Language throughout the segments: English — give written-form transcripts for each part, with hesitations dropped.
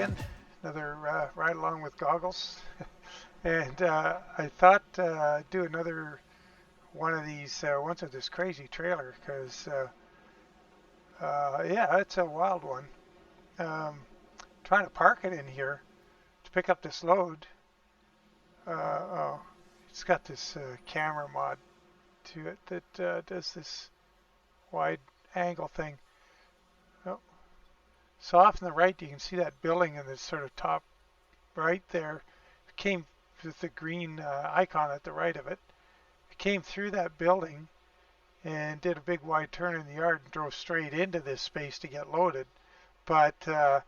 again, another ride along with goggles. And I thought I'd do another one of these ones with this crazy trailer because, yeah, it's a wild one. Trying to park it in here to pick up this load. Oh, it's got this camera mod to it that does this wide angle thing. Oh. So off on the right, you can see that building in the sort of top right there. It came with the green icon at the right of it. It came through that building and did a big wide turn in the yard and drove straight into this space to get loaded. But I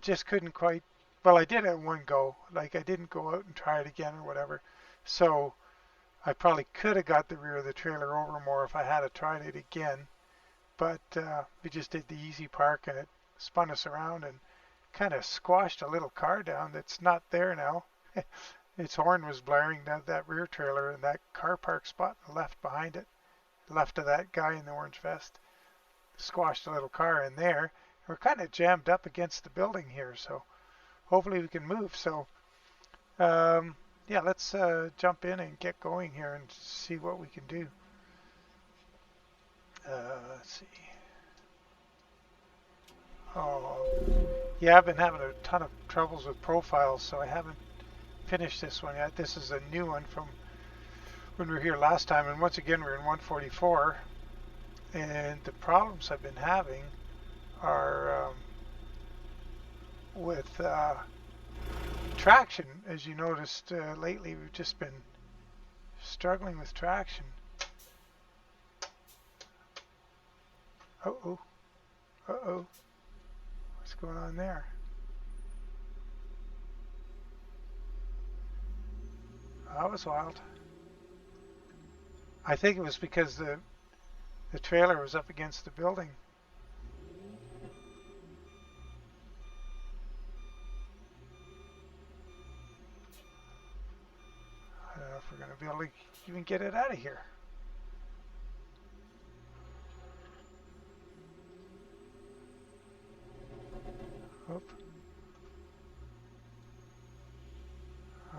just couldn't quite, well, I did it in one go. Like I didn't go out and try it again or whatever. So I probably could have got the rear of the trailer over more if I had tried it again. But we just did the easy park and it spun us around and kind of squashed a little car down that's not there now. Its horn was blaring down that rear trailer and that car park spot left behind it, left of that guy in the orange vest. Squashed a little car in there. We're kind of jammed up against the building here, so hopefully we can move. So yeah, let's jump in and get going here and see what we can do. Let's see. Oh, yeah, I've been having a ton of troubles with profiles, so I haven't finished this one yet. This is a new one from when we were here last time, and once again we're in 144. And the problems I've been having are with traction. As you noticed lately, we've just been struggling with traction. Uh-oh. Uh-oh. What's going on there? That was wild. I think it was because the trailer was up against the building. I don't know if we're going to be able to even get it out of here. Oop.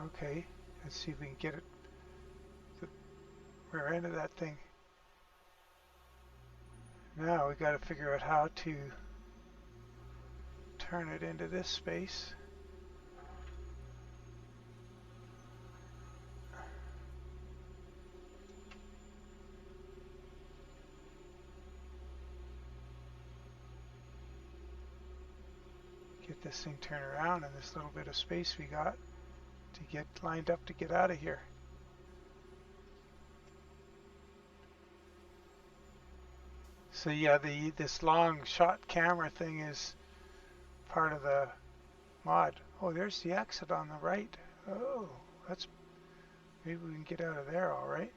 Okay, let's see if we can get it the rear end of that thing. Now we got to figure out how to turn it into this space. Get this thing turned around in this little bit of space we got to get lined up to get out of here. So yeah, this long shot camera thing is part of the mod. Oh, there's the exit on the right. Oh, that's, maybe we can get out of there all right.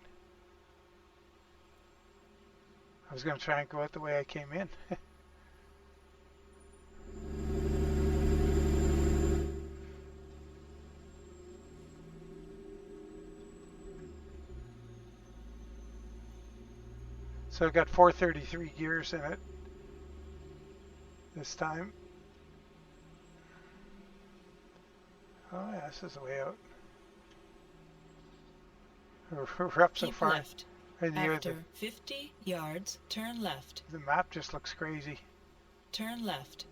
I was going to try and go out the way I came in. So I've got 433 gears in it this time. Oh yeah, this is the way out. We're up so far. Left. After 50 yards, turn left. The map just looks crazy. Turn left.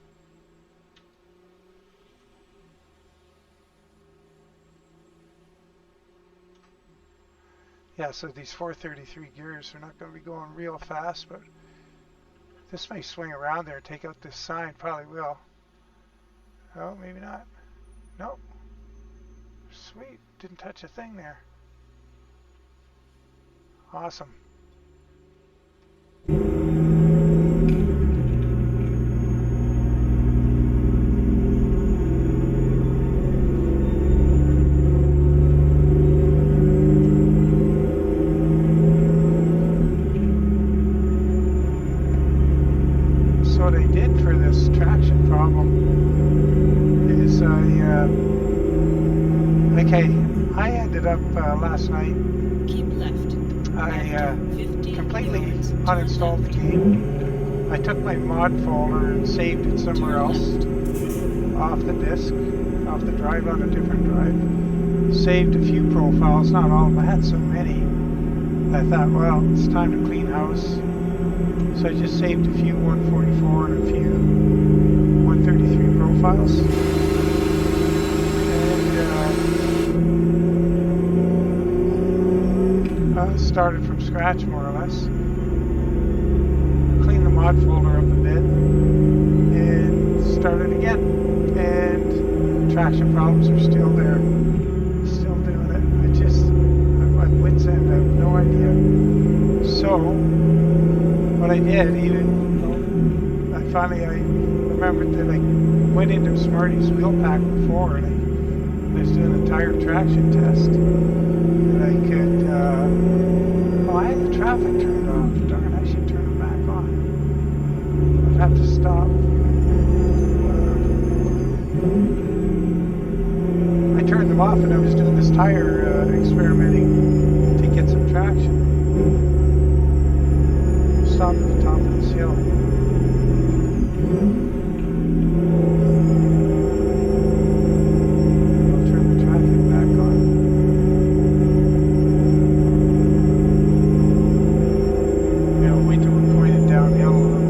Yeah, so these 433 gears are not going to be going real fast, but this may swing around there and take out this sign. Probably will. Oh, maybe not. Nope. Sweet. Didn't touch a thing there. Awesome. Last night, keep left. I completely uninstalled the game. I took my mod folder and saved it somewhere else. off the disk, off the drive on a different drive. Saved a few profiles, not all of them. I had so many. I thought, well, it's time to clean house. So I just saved a few 144 and a few 133 profiles. And started from scratch, more or less. Cleaned the mod folder up a bit and started again. And traction problems are still there. Still doing it. I'm at wit's end. I have no idea. So what I did, I remembered that I went into Smarty's wheel pack before, and I was doing a tire traction test, and I could. I had the traffic turned off. Darn, I should turn it back on. I'd have to stop. I turned them off, and I was doing this tire experimenting to get some traction. Stop at the top of this hill. I'll turn the traffic back on. Wait till we're pointed downhill a little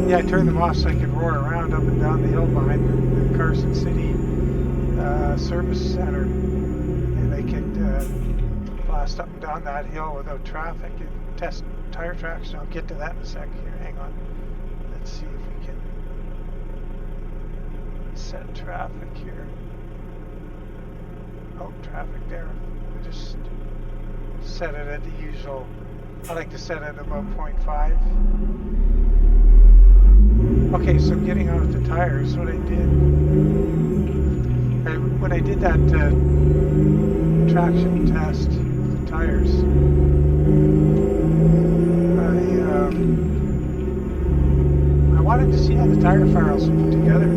bit. Yeah, I turned them off so I could roar around up and down the hill behind the Carson City service center, and I could blast up and down that hill without traffic and test tire traction. I'll get to that in a sec. Here, hang on. Let's see if we can set traffic here. Oh, traffic there. We'll just set it at the usual. I like to set it about 0.5. Okay, so getting out of the tires, what I did, when I did that traction test with the tires, I wanted to see how the tire files were put together.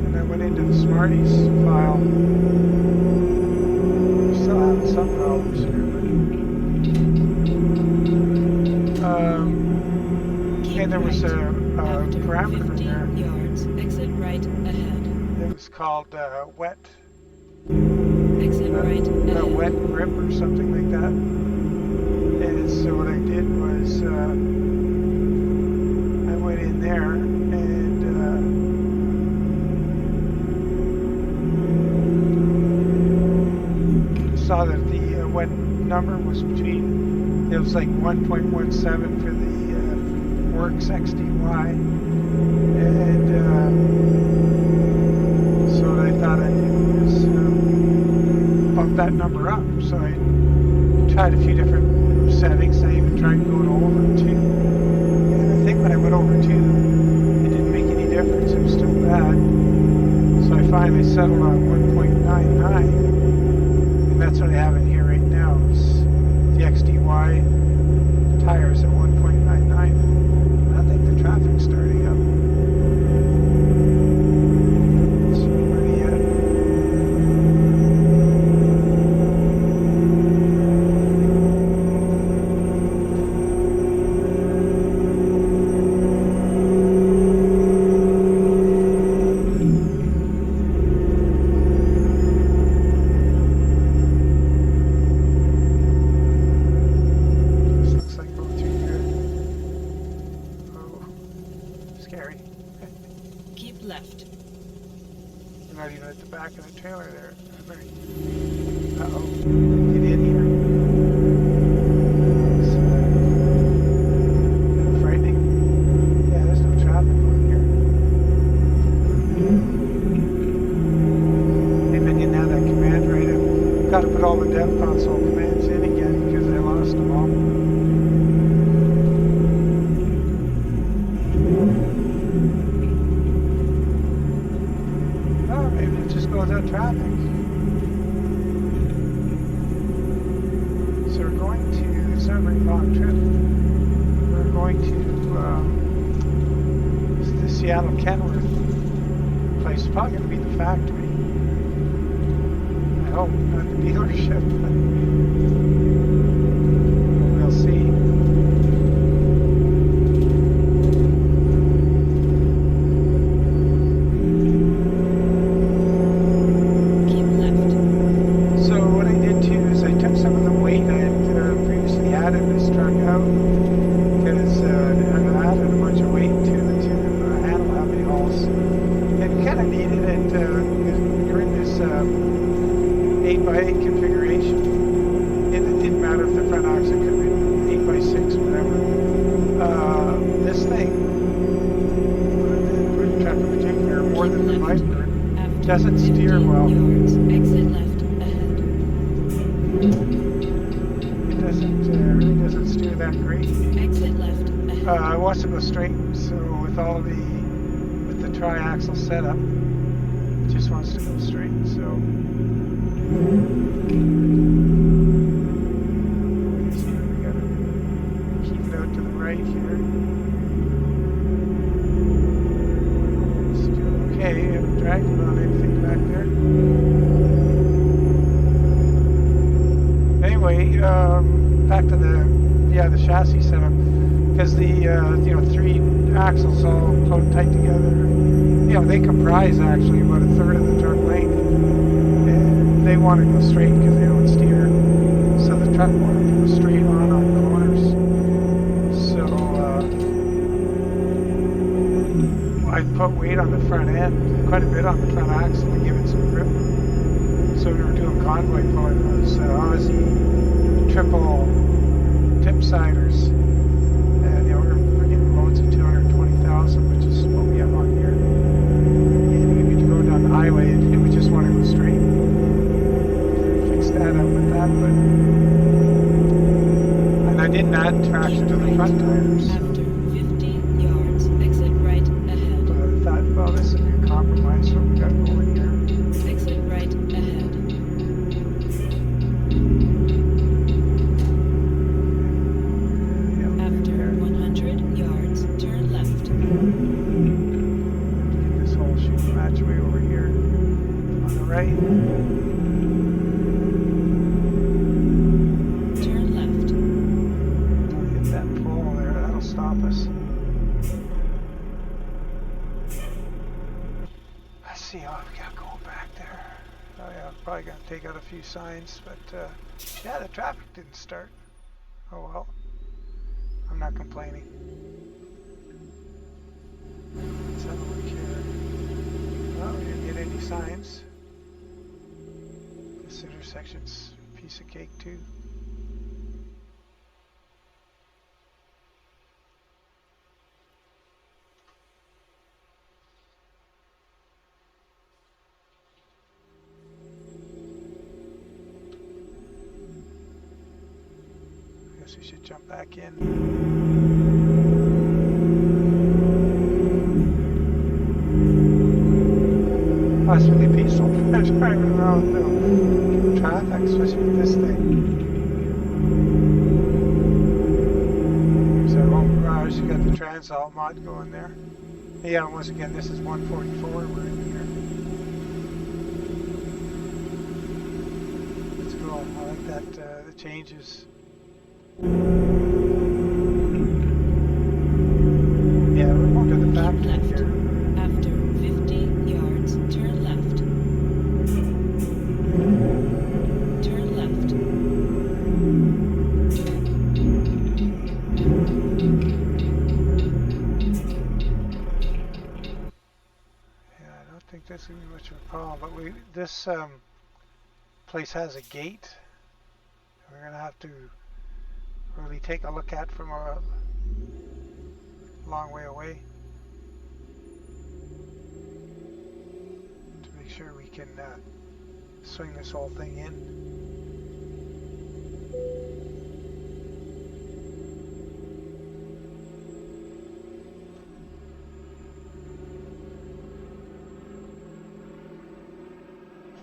And I went into the Smarties file. We're still having some problems here, but and there was a parameter in there. Yards, exit right ahead. It was called wet. Exit right ahead. Wet grip or something like that. And so what I did was I went in there and saw that the wet number was between, it was like 1.17 for the Works XDY, and so what I thought I'd do was bump that number up. So I tried a few different settings. I even tried going over 2, and I think when I went over 2, it didn't make any difference. It was still bad. So I finally settled on 1.99, and that's what I have in here right now. It's the XDY tires at 1.99. I think the traffic's starting up. It's ready yet. Kenworth place. It's probably going to be the factory. I hope not the dealership, but we'll see. doesn't 50 steer well. yards, exit left ahead. It doesn't really doesn't steer that great. Exit left ahead. It wants to go straight, so with the tri-axle setup, it just wants to go straight. So we gotta keep it out to the right here. Still okay. Haven't dragged it on anything back there. Anyway, back to the chassis setup, because the 3 axles all close tight together. They comprise actually about a third of the truck length, and they want to go straight because they don't steer. So the truck wanted to go straight on corners. So I put weight on the front end, quite a bit on the front axle to give it some grip. So we were doing convoy pulling those Aussie triple tip-siders, and we're getting loads of 220,000, which is what we have on here. And we could go down the highway, and it would just want to go straight. Fix that up with that, and I didn't add traction to the front tires. After 50 yards, exit right ahead. But I thought, well, this would be a compromise for what we got going here. Exit right ahead. After 100 yards, turn left. Get this whole shooting match way over here on the right. Turn left. Don't hit that pole there, that'll stop us. Let's see what we got going back there. Oh yeah, I'm probably gonna take out a few signs, but yeah, the traffic didn't start. Oh well, I'm not complaining. Let's have a look here. Well, we didn't get any signs. This intersection's a piece of cake too. I guess we should jump back in. Oh, it's really peaceful driving around the traffic, especially with this thing. Here's our home garage. You got the Transalt mod going there. Yeah, once again, this is 144. We're in here. It's cool. I like that. The changes. Yeah, we're going to the factory left. here. After 50 yards, turn left. Turn left. Yeah, I don't think this is going to be much of a problem, but this place has a gate. We're going to have to really take a look at from a long way away to make sure we can swing this whole thing in.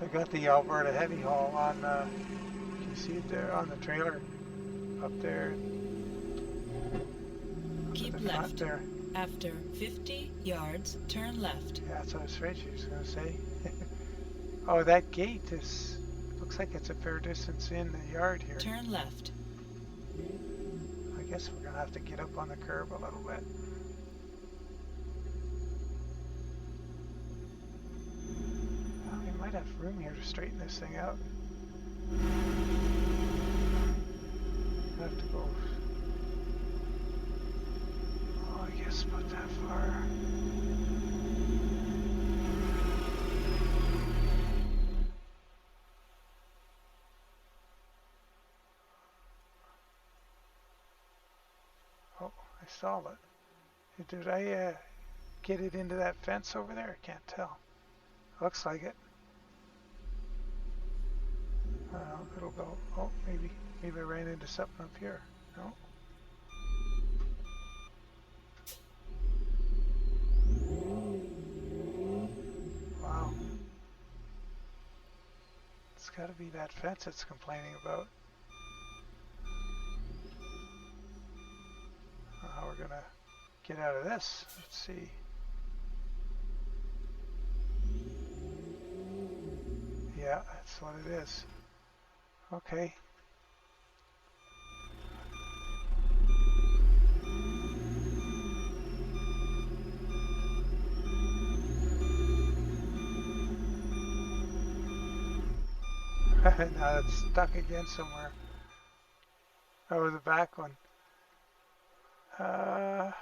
I got the Alberta heavy haul on, you can see it there on the trailer up there. Keep left. There. After 50 yards, turn left. Yeah, that's what I was afraid she was going to say. Oh, that gate looks like it's a fair distance in the yard here. Turn left. I guess we're going to have to get up on the curb a little bit. Well, we might have room here to straighten this thing out. Have to go. Oh, I guess about that far. Oh, I stalled it. Did I get it into that fence over there? I can't tell. Looks like it. I don't know, it'll go. Oh, maybe I ran into something up here. No. Wow. It's got to be that fence it's complaining about. How we're gonna get out of this? Let's see. Yeah, that's what it is. Okay. Now it's stuck again somewhere. Oh, the back one. Oh,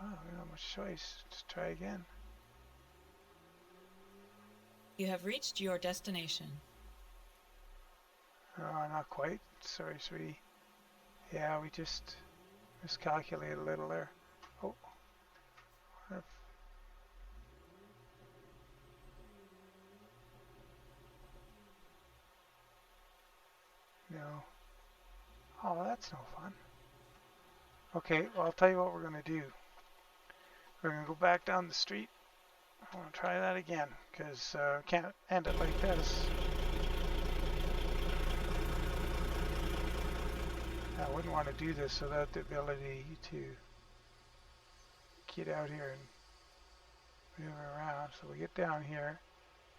we don't have much choice. Let's try again. You have reached your destination. Oh, not quite. Sorry, sweetie. Yeah, we just miscalculated a little there. Oh. No. Oh, that's no fun. Okay, well, I'll tell you what we're going to do. We're going to go back down the street. I want to try that again, because we can't end it like this. I wouldn't want to do this without the ability to get out here and move around. So we get down here.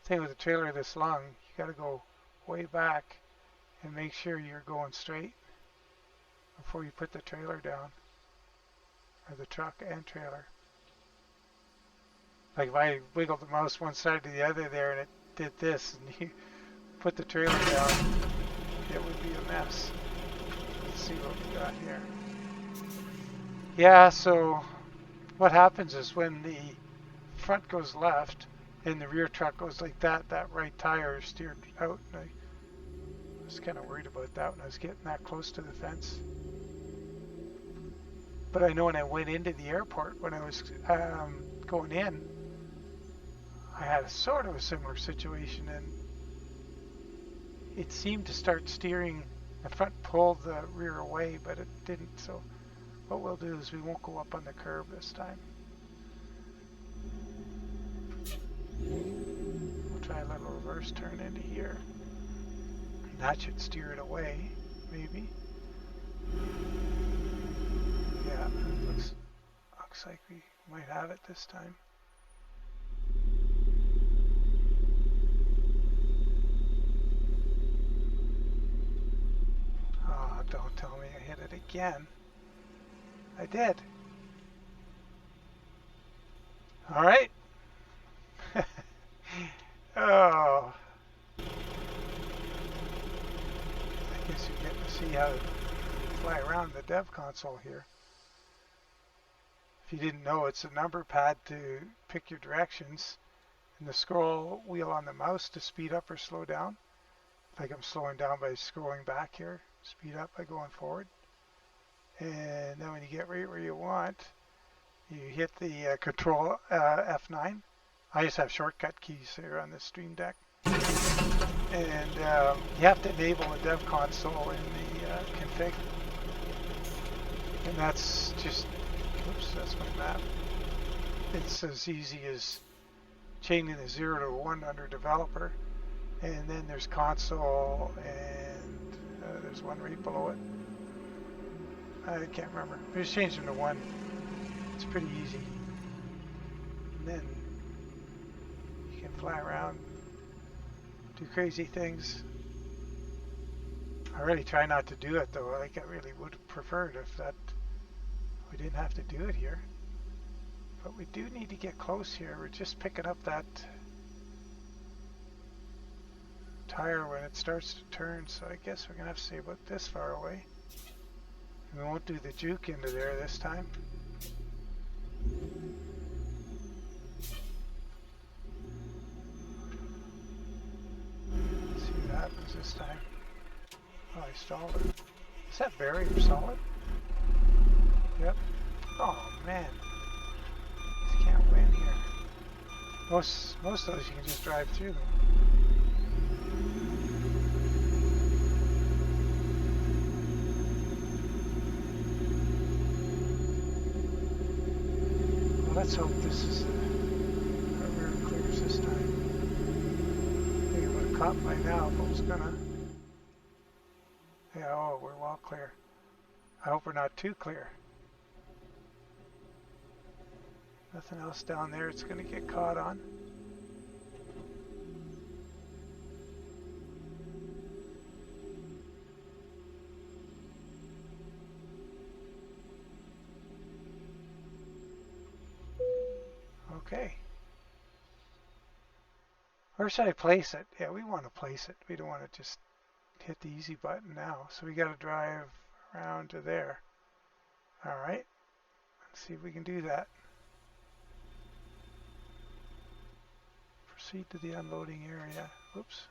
The thing with a trailer this long, you got to go way back and make sure you're going straight before you put the trailer down, or the truck and trailer. Like if I wiggled the mouse one side to the other there and it did this, and you put the trailer down, it would be a mess. Let's see what we got here. Yeah, so what happens is when the front goes left and the rear truck goes like that, that right tire is steered out. And I was kind of worried about that when I was getting that close to the fence. But I know when I went into the airport, when I was going in, I had a sort of a similar situation, and it seemed to start steering. The front pulled the rear away, but it didn't. So what we'll do is we won't go up on the curb this time. We'll try a little reverse turn into here. That should steer it away, maybe. Yeah, it looks like we might have it this time. Oh, don't tell me I hit it again. I did. All right. Oh. I guess you get to see how to fly around the dev console here. If you didn't know, it's a number pad to pick your directions, and the scroll wheel on the mouse to speed up or slow down. Like I'm slowing down by scrolling back here, speed up by going forward. And then when you get right where you want, you hit the control F9. I just have shortcut keys here on the Stream Deck. And you have to enable the dev console in the config. And that's just, oops, that's my map. It's as easy as changing the 0 to 1 under developer. And then there's console, and there's one right below it. I can't remember. We just changed them to 1. It's pretty easy. And then you can fly around, do crazy things. I really try not to do it though. Like I really would have preferred if that we didn't have to do it here. But we do need to get close here. We're just picking up that tire when it starts to turn, so I guess we're gonna have to stay about this far away. And we won't do the juke into there this time. Let's see what happens this time. Oh, I stalled it. Is that barrier solid? Yep. Oh man. Just can't win here. Most of those you can just drive through them. Well, let's hope this is our rear clears this time. I think it would have caught by now if it was gonna. Yeah, oh, we're well clear. I hope we're not too clear. Nothing else down there it's gonna get caught on. Okay. Where should I place it? Yeah, we want to place it. We don't want to just hit the easy button now. So we got to drive around to there. All right. Let's see if we can do that. Proceed to the unloading area. Whoops.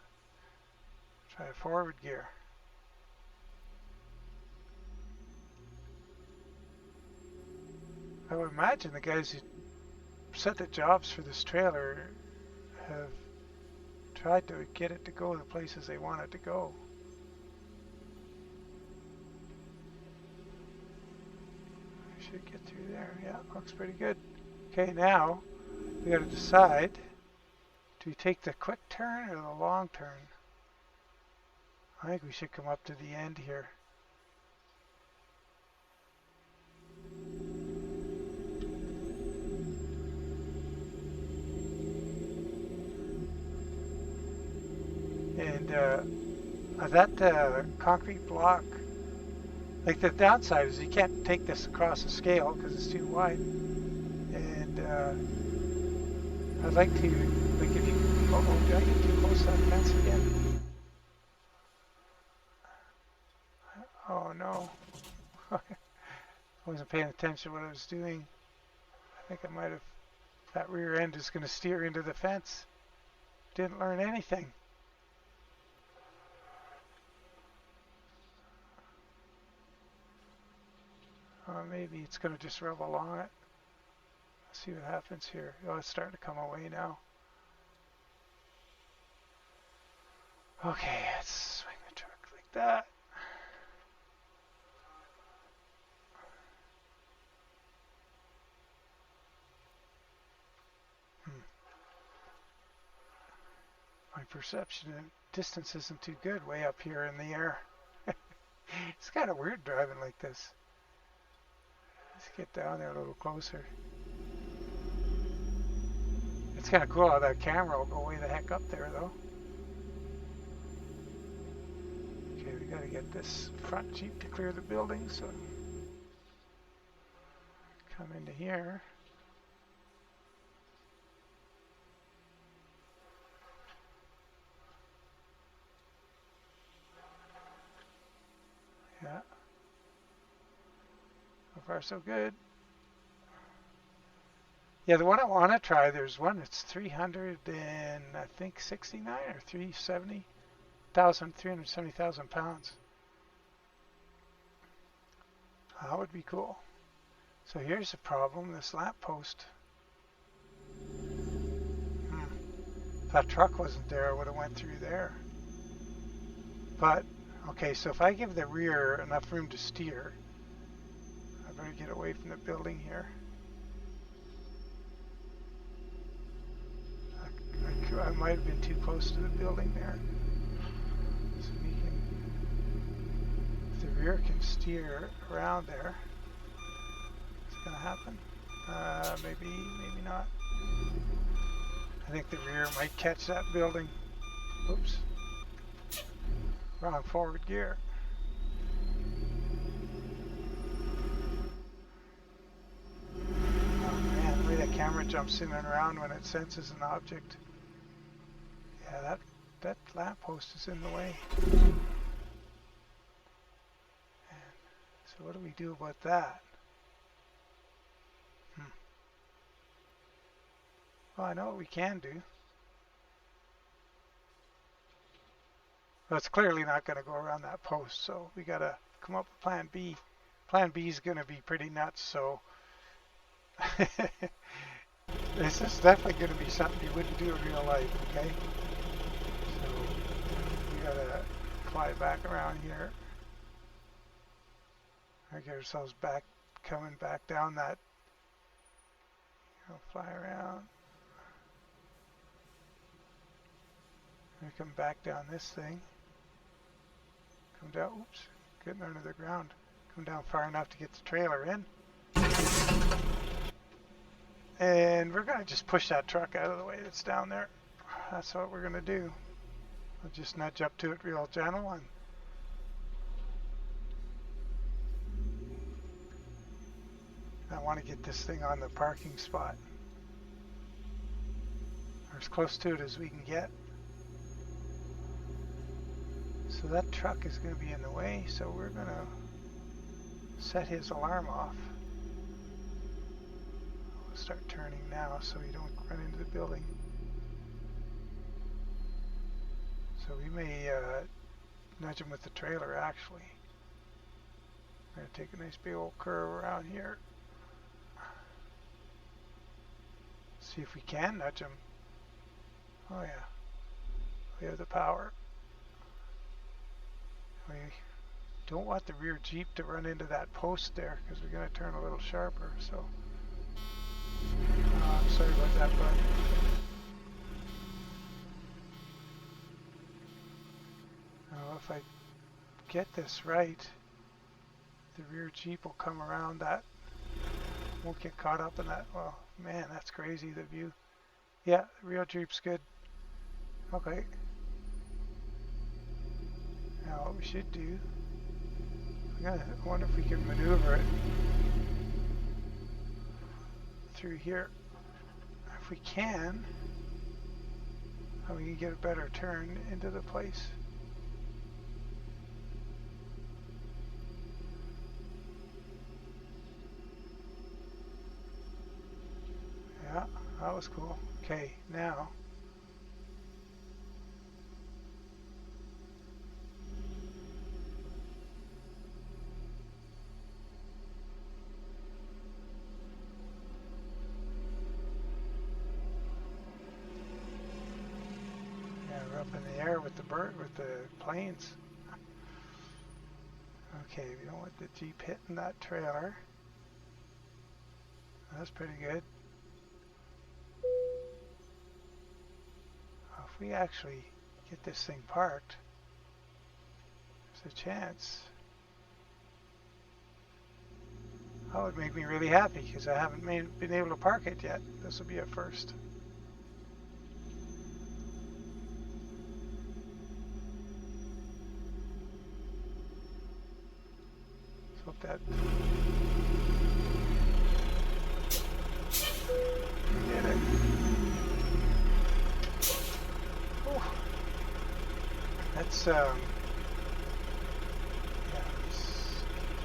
Try a forward gear. I would imagine the guys who set the jobs for this trailer have tried to get it to go the places they want it to go. I should get through there. Yeah, looks pretty good. Okay, now we got to decide, do we take the quick turn or the long turn? I think we should come up to the end here. And that concrete block, like the downside is you can't take this across the scale because it's too wide. And I'd like to, like if you, oh, did I get too close to that fence again? Oh no. I wasn't paying attention to what I was doing. I think I might have, that rear end is going to steer into the fence. Didn't learn anything. Or maybe it's going to just rub along it. Let's see what happens here. Oh, it's starting to come away now. Okay, let's swing the truck like that. My perception of distance isn't too good way up here in the air. It's kind of weird driving like this. Let's get down there a little closer. It's kind of cool how that camera will go way the heck up there though. Okay, we got to get this front Jeep to clear the building, so come into here. Yeah. So far so good. Yeah, the one I want to try, there's one that's 300 and I think 69 or 370,000 pounds. That would be cool. So here's the problem, this lamp post. If that truck wasn't there, I would have went through there. But, okay, so if I give the rear enough room to steer, I better get away from the building here. I might have been too close to the building there. So we can, if the rear can steer around there, what's going to happen? Maybe not. I think the rear might catch that building. Oops. Wrong forward gear. Oh man, the way that camera jumps in and around when it senses an object. Yeah, that lamppost is in the way. And so what do we do about that? Well, I know what we can do. Well, it's clearly not going to go around that post, so we got to come up with plan B. Plan B is going to be pretty nuts, so This is definitely going to be something you wouldn't do in real life, okay? So we gotta fly back around here. I get ourselves back, coming back down that. Fly around. We come back down this thing. Come down. Oops, getting under the ground. Come down far enough to get the trailer in. And we're gonna just push that truck out of the way that's down there. That's what we're gonna do. We'll just nudge up to it real gentle and I want to get this thing on the parking spot. Or as close to it as we can get. So that truck is going to be in the way, so we're going to set his alarm off. We'll start turning now so we don't run into the building. So we may nudge him with the trailer actually. We're going to take a nice big old curve around here. See if we can nudge him. Oh yeah, we have the power. We don't want the rear Jeep to run into that post there because we're going to turn a little sharper. So I'm sorry about that, bud. Now if I get this right, the rear Jeep will come around that. Won't get caught up in that. Well, man, that's crazy, the view. Yeah, the rear Jeep's good. Okay. Now what we should do, I wonder if we can maneuver it through here. If we can, we can get a better turn into the place. Yeah, that was cool. Okay, now we're up in the air with the planes. Okay, we don't want the Jeep hitting that trailer. That's pretty good. If we actually get this thing parked, there's a chance. That would make me really happy because I haven't been able to park it yet. This will be a first. Let's hope that we did it. Oh, that's yeah.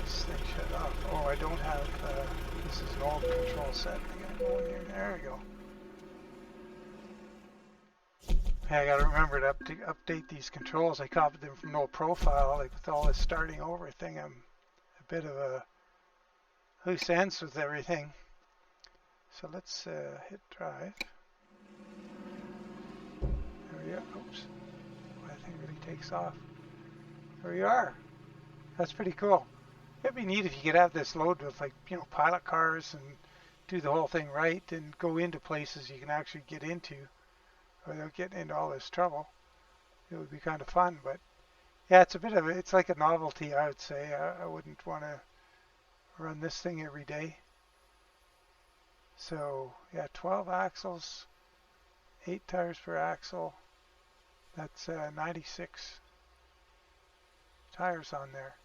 This thing shut off. Oh, I don't have. This is an old control set. I gotta go in here. There we go. Hey, I gotta remember to update these controls. I copied them from no profile. Like with all this starting over thing, I'm a bit of a loose ends with everything. So let's hit drive. There we go. Oops. That thing really takes off. There we are. That's pretty cool. It'd be neat if you could have this load with, like, you know, pilot cars and do the whole thing right and go into places you can actually get into without getting into all this trouble. It would be kind of fun, but yeah, it's like a novelty, I would say. I wouldn't want to run this thing every day. So yeah, 12 axles, 8 tires per axle. That's 96 tires on there.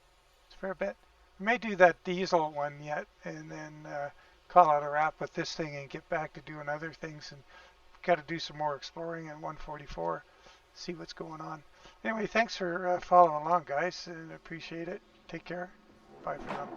It's a fair bit. We may do that diesel one yet and then call it a wrap with this thing and get back to doing other things, and got to do some more exploring in 144, see what's going on. Anyway, thanks for following along, guys, and appreciate it. Take care. Bye for now.